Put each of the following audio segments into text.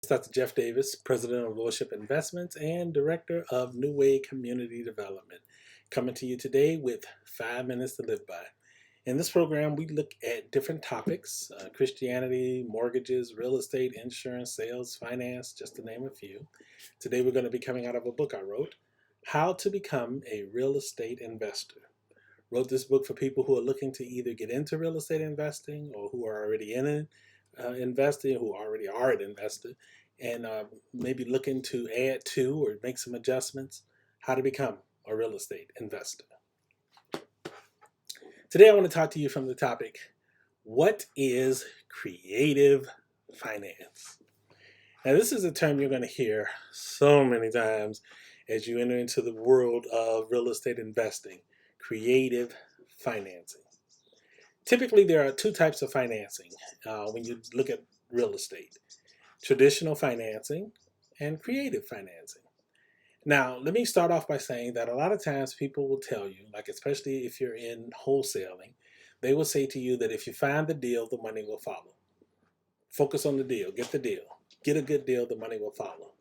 Dr. Jeff Davis, President of Lordship Investments and Director of New Way Community Development, coming to you today with 5 Minutes to Live By. In this program, we look at different topics: Christianity, mortgages, real estate, insurance, sales, finance, just to name a few. Today, we're going to be coming out of a book I wrote, How to Become a Real Estate Investor. Wrote this book for people who are looking to either get into real estate investing or who are already in it, investing, who already are an investor, and maybe looking to add to or make some adjustments. How to become a real estate investor. Today, I want to talk to you from the topic, what is creative finance? Now, this is a term you're going to hear so many times as you enter into the world of real estate investing: creative financing. Typically, there are two types of financing when you look at real estate: traditional financing and creative financing. Now, let me start off by saying that a lot of times people will tell you, like especially if you're in wholesaling, they will say to you that if you find the deal, the money will follow. Focus on the deal, get the deal. Get a good deal, the money will follow.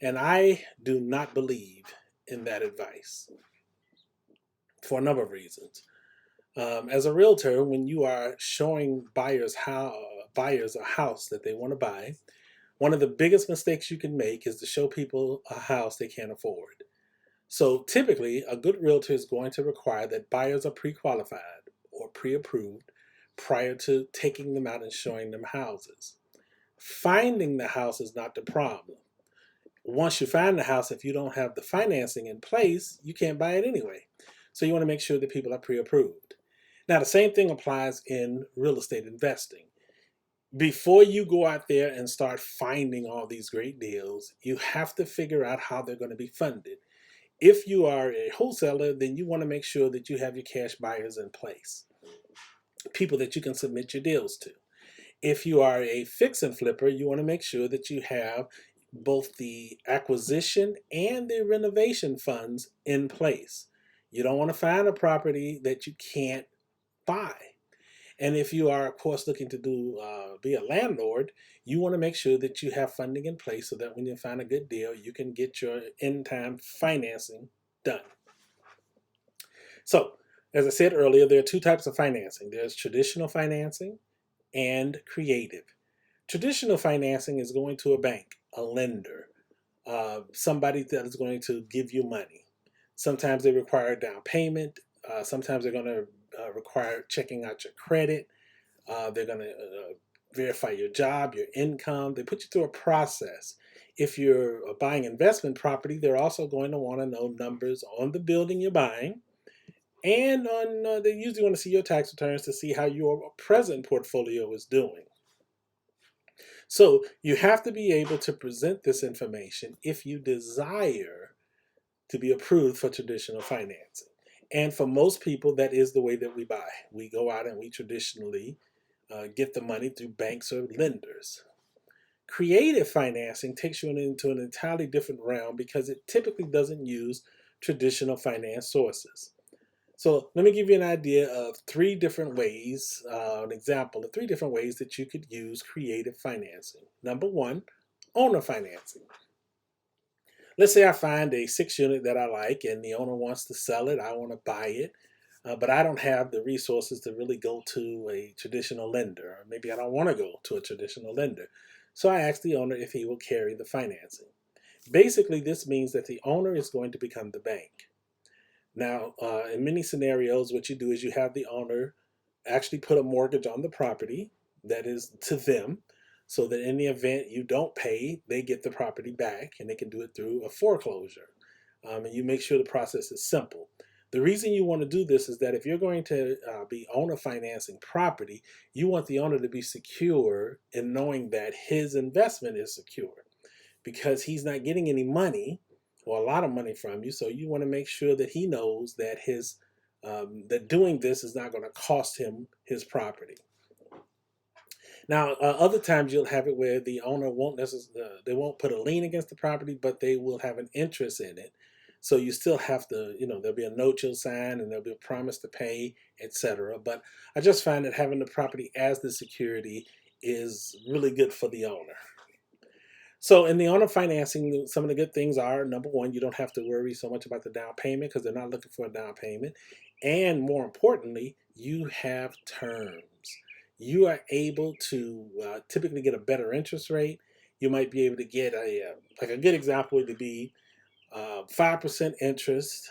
And I do not believe in that advice for a number of reasons. As a realtor, when you are showing buyers a house that they want to buy, one of the biggest mistakes you can make is to show people a house they can't afford. So typically, a good realtor is going to require that buyers are pre-qualified or pre-approved prior to taking them out and showing them houses. Finding the house is not the problem. Once you find the house, if you don't have the financing in place, you can't buy it anyway. So you want to make sure that people are pre-approved. Now, the same thing applies in real estate investing. Before you go out there and start finding all these great deals, you have to figure out how they're going to be funded. If you are a wholesaler, then you want to make sure that you have your cash buyers in place, people that you can submit your deals to. If you are a fix and flipper, you want to make sure that you have both the acquisition and the renovation funds in place. You don't want to find a property that you can't buy. And if you are, of course, looking to be a landlord, you want to make sure that you have funding in place so that when you find a good deal, you can get your in-time financing done. So, as I said earlier, there are two types of financing. There's traditional financing and creative. Traditional financing is going to a bank, a lender, somebody that is going to give you money. Sometimes they require a down payment. Sometimes they're going to require checking out your credit. They're going to verify your job, your income. They put you through a process. If you're buying investment property, they're also going to want to know numbers on the building you're buying. And they usually want to see your tax returns to see how your present portfolio is doing. So you have to be able to present this information if you desire to be approved for traditional financing. And for most people, that is the way that we buy. We go out and we traditionally get the money through banks or lenders. Creative financing takes you into an entirely different realm because it typically doesn't use traditional finance sources. So let me give you an idea of three different ways, an example of three different ways that you could use creative financing. Number one, owner financing. Let's say I find a 6 unit that I like and the owner wants to sell it. I want to buy it, but I don't have the resources to really go to a traditional lender. Or maybe I don't want to go to a traditional lender. So I ask the owner if he will carry the financing. Basically, this means that the owner is going to become the bank. Now, in many scenarios, what you do is you have the owner actually put a mortgage on the property that is to them, so that in the event you don't pay, they get the property back and they can do it through a foreclosure. And you make sure the process is simple. The reason you want to do this is that if you're going to be owner financing property, you want the owner to be secure in knowing that his investment is secure because he's not getting any money or a lot of money from you. So you want to make sure that he knows that that doing this is not going to cost him his property. Now, other times you'll have it where the owner won't necessarily, they won't put a lien against the property, but they will have an interest in it. So you still have to, there'll be a note you'll sign and there'll be a promise to pay, etc. But I just find that having the property as the security is really good for the owner. So in the owner financing, some of the good things are, number one, you don't have to worry so much about the down payment because they're not looking for a down payment. And more importantly, you have terms. You are able to typically get a better interest rate. You might be able to get like a good example would be 5% interest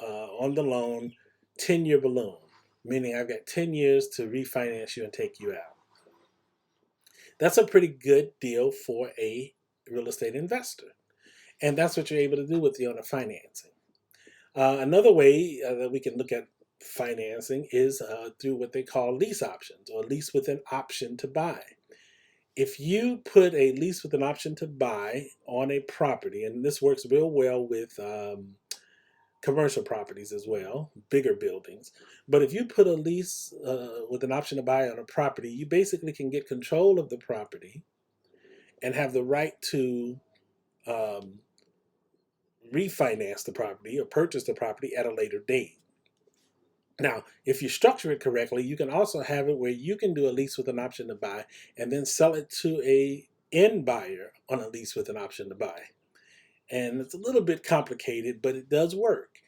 on the loan, 10-year balloon, meaning I've got 10 years to refinance you and take you out. That's a pretty good deal for a real estate investor. And that's what you're able to do with the owner financing. Another way that we can look at financing is through what they call lease options or lease with an option to buy. If you put a lease with an option to buy on a property, and this works real well with commercial properties as well, bigger buildings. But if you put a lease with an option to buy on a property, you basically can get control of the property and have the right to um, refinance the property or purchase the property at a later date. Now, if you structure it correctly, you can also have it where you can do a lease with an option to buy and then sell it to a end buyer on a lease with an option to buy. And it's a little bit complicated, but it does work.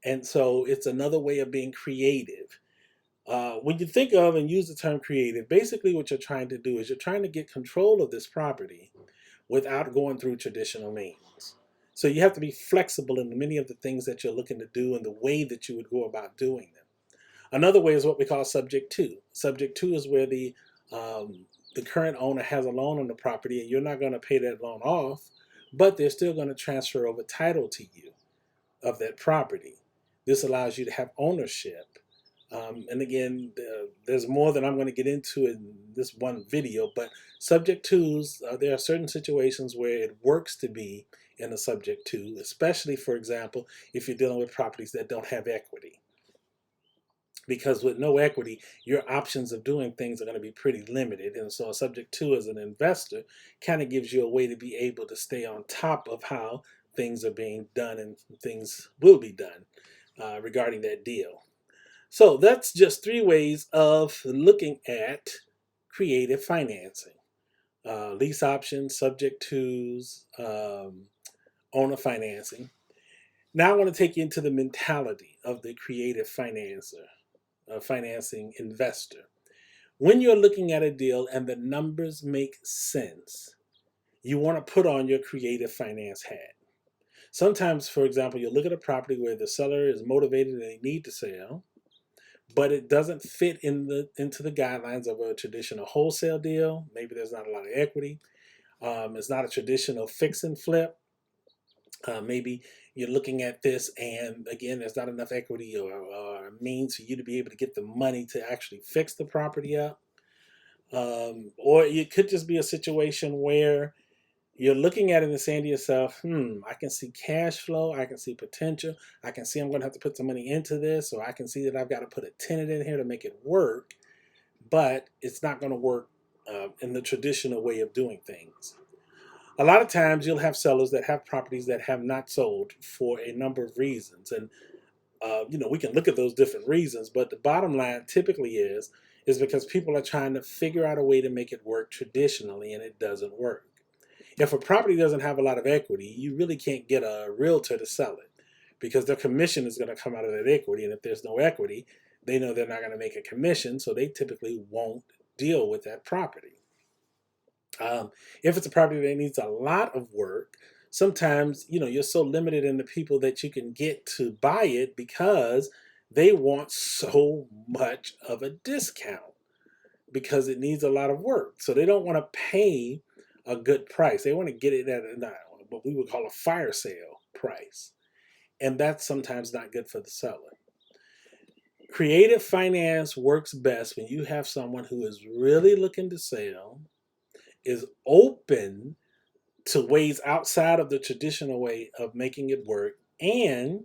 And so it's another way of being creative. When you think of and use the term creative, basically what you're trying to do is you're trying to get control of this property without going through traditional means. So you have to be flexible in many of the things that you're looking to do and the way that you would go about doing them. Another way is what we call subject to. Subject to is where the current owner has a loan on the property and you're not going to pay that loan off, but they're still going to transfer over title to you of that property. This allows you to have ownership. And again, there's more that I'm going to get into in this one video, but subject twos, there are certain situations where it works to be in a subject to, especially, for example, if you're dealing with properties that don't have equity. Because with no equity, your options of doing things are going to be pretty limited. And so a subject to as an investor kind of gives you a way to be able to stay on top of how things are being done and things will be done regarding that deal. So that's just three ways of looking at creative financing. Lease options, subject tos, owner financing. Now I want to take you into the mentality of the creative financing investor. When you're looking at a deal and the numbers make sense, you want to put on your creative finance hat. Sometimes, for example, you look at a property where the seller is motivated and they need to sell, but it doesn't fit into the guidelines of a traditional wholesale deal. Maybe there's not a lot of equity. It's not a traditional fix and flip. Maybe you're looking at this and again, there's not enough equity or means for you to be able to get the money to actually fix the property up. Or it could just be a situation where you're looking at it and saying to yourself, I can see cash flow, I can see potential, I can see I'm going to have to put some money into this, or I can see that I've got to put a tenant in here to make it work, but it's not going to work in the traditional way of doing things. A lot of times you'll have sellers that have properties that have not sold for a number of reasons. And, we can look at those different reasons, but the bottom line typically is because people are trying to figure out a way to make it work traditionally and it doesn't work. If a property doesn't have a lot of equity, you really can't get a realtor to sell it because their commission is going to come out of that equity. And if there's no equity, they know they're not going to make a commission, so they typically won't deal with that property. If it's a property that needs a lot of work, sometimes you're so limited in the people that you can get to buy it because they want so much of a discount because it needs a lot of work. So they don't want to pay a good price. They want to get it at what we would call a fire sale price. And that's sometimes not good for the seller. Creative finance works best when you have someone who is really looking to sell, is open to ways outside of the traditional way of making it work, and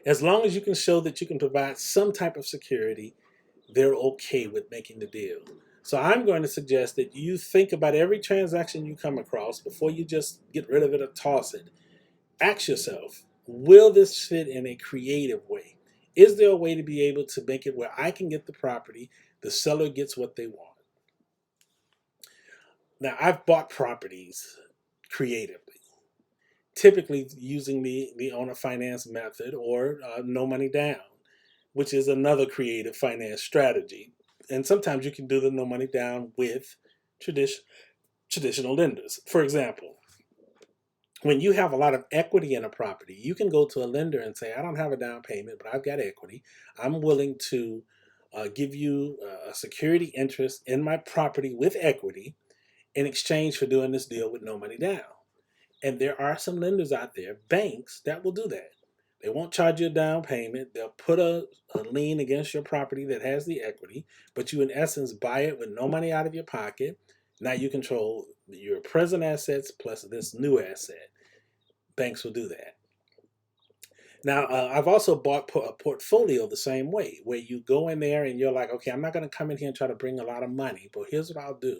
as long as you can show that you can provide some type of security, they're okay with making the deal. So I'm going to suggest that you think about every transaction you come across before you just get rid of it or toss it. Ask yourself, will this fit in a creative way? Is there a way to be able to make it where I can get the property, the seller gets what they want? Now, I've bought properties creatively, typically using the owner finance method or no money down, which is another creative finance strategy. And sometimes you can do the no money down with tradition, traditional lenders. For example, when you have a lot of equity in a property, you can go to a lender and say, I don't have a down payment, but I've got equity. I'm willing to give you a security interest in my property with equity in exchange for doing this deal with no money down. And there are some lenders out there, banks, that will do that. They won't charge you a down payment. They'll put a lien against your property that has the equity, but you, in essence, buy it with no money out of your pocket. Now you control your present assets plus this new asset. Banks will do that. Now, I've also bought a portfolio the same way, where you go in there and you're like, okay, I'm not going to come in here and try to bring a lot of money, but here's what I'll do.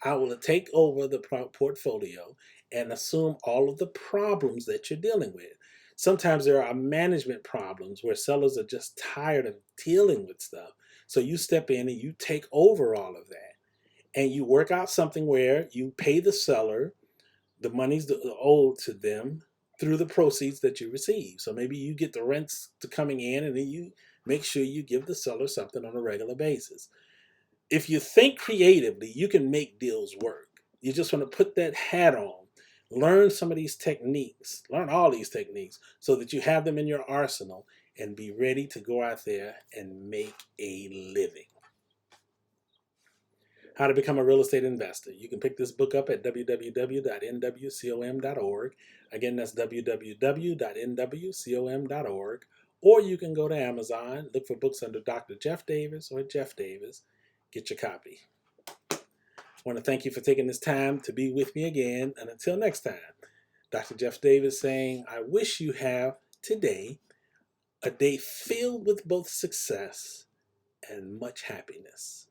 I will take over the portfolio and assume all of the problems that you're dealing with. Sometimes there are management problems where sellers are just tired of dealing with stuff. So you step in and you take over all of that. And you work out something where you pay the seller the money's owed to them through the proceeds that you receive. So maybe you get the rents to coming in, and then you make sure you give the seller something on a regular basis. If you think creatively, you can make deals work. You just want to put that hat on, learn some of these techniques, learn all these techniques so that you have them in your arsenal and be ready to go out there and make a living. How to Become a Real Estate Investor. You can pick this book up at www.nwcom.org. Again, that's www.nwcom.org. Or you can go to Amazon, look for books under Dr. Jeff Davis or Jeff Davis, get your copy. I want to thank you for taking this time to be with me again. And until next time, Dr. Jeff Davis saying, I wish you have today a day filled with both success and much happiness.